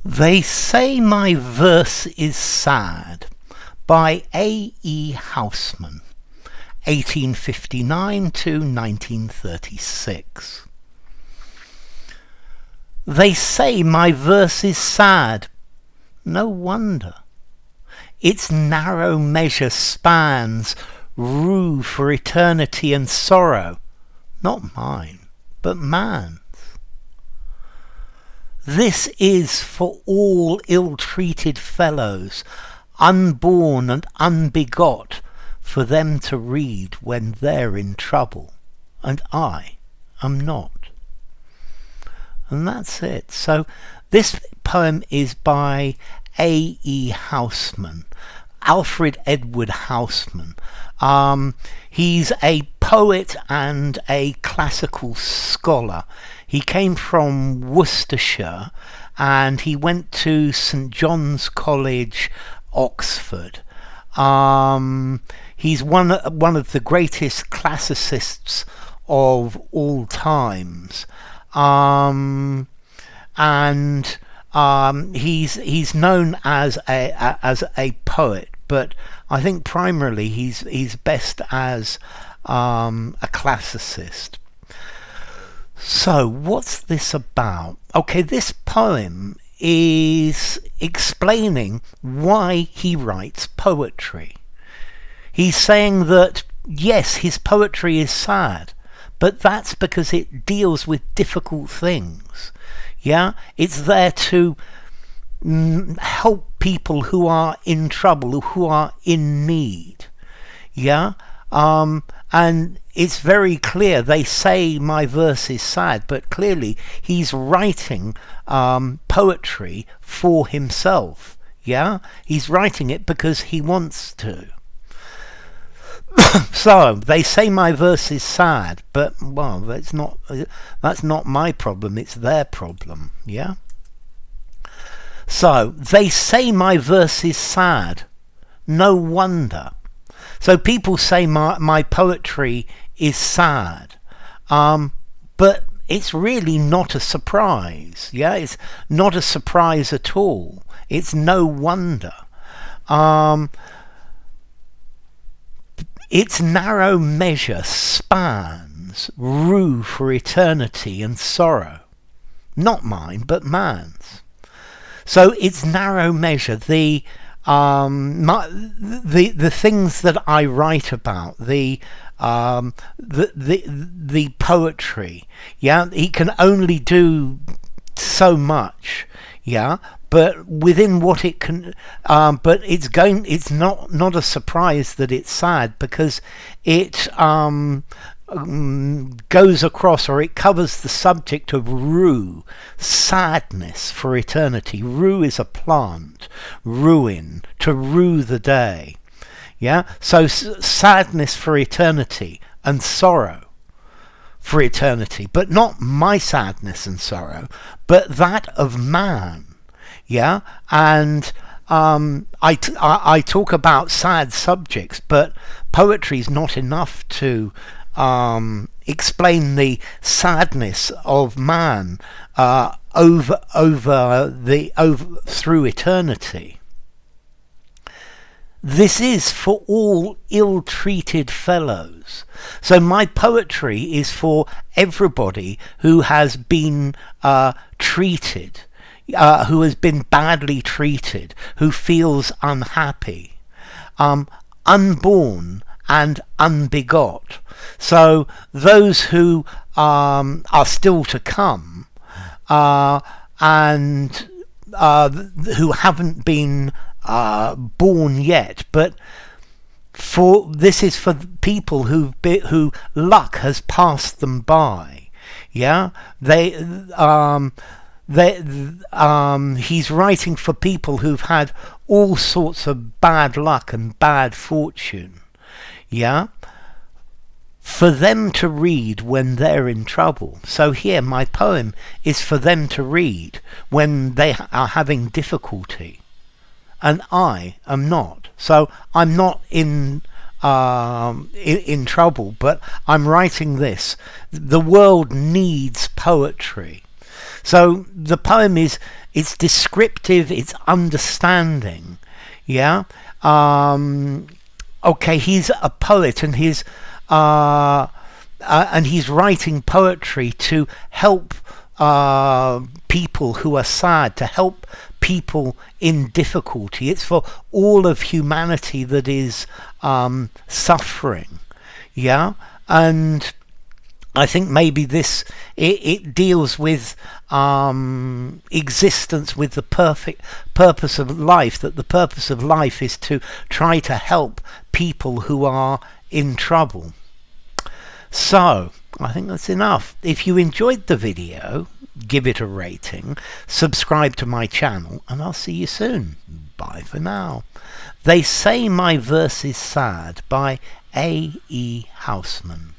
They Say My Verse Is Sad by A. Housman, 1859 to 1936. They say my verse is sad. No wonder. Its narrow measure spans rue for eternity and sorrow, not mine, but man's. This is for all ill-treated fellows, unborn and unbegot, for them to read when they're in trouble, and I am not. And that's it. So this poem is by A. Housman, Alfred Edward Housman. He's a poet and a classical scholar. He came from Worcestershire and he went to St John's College, Oxford. He's one of the greatest classicists of all times. He's known as a poet, but I think primarily he's best as a classicist. So what's this about? Okay, this poem is explaining why he writes poetry. He's saying that yes, his poetry is sad, but that's because it deals with difficult things. Yeah, it's there to help people who are in trouble, who are in need. Yeah, and it's very clear. They say my verse is sad, but clearly he's writing poetry for himself. Yeah, he's writing it because he wants to. So they say my verse is sad, but well, that's not my problem, it's their problem. Yeah, so they say my verse is sad. No wonder. So people say my poetry is sad, but it's really not a surprise. Yeah, it's not a surprise at all. It's no wonder. Its narrow measure spans rue for eternity and sorrow, not mine but man's. So its narrow measure, the things that I write about, the poetry, yeah, he can only do so much, yeah, but within what it can, but it's not a surprise that it's sad, because it goes across, or it covers the subject of rue, sadness for eternity. Rue is a plant, ruin, to rue the day. Yeah, so sadness for eternity and sorrow for eternity, but not my sadness and sorrow, but that of man. Yeah, and I talk about sad subjects, but poetry is not enough to explain the sadness of man through eternity. This is for all ill-treated fellows. So my poetry is for everybody who has been treated, who has been badly treated, who feels unhappy, unborn and unbegot. So those who are still to come, and who haven't been born yet, but this is for people who luck has passed them by. Yeah, he's writing for people who've had all sorts of bad luck and bad fortune. Yeah, for them to read when they're in trouble. So here my poem is for them to read when they are having difficulty, and I am not. So I'm not in trouble, but I'm writing this. The world needs poetry. So the poem is, it's descriptive, it's understanding. Yeah. Okay, he's a poet, and he's writing poetry to help people who are sad, to help people in difficulty. It's for all of humanity that is suffering. Yeah. And I think maybe this, it deals with existence, with the perfect purpose of life, that the purpose of life is to try to help people who are in trouble. So I think that's enough. If you enjoyed the video, give it a rating, subscribe to my channel, and I'll see you soon. Bye for now. They Say My Verse Is Sad by A. E. Housman.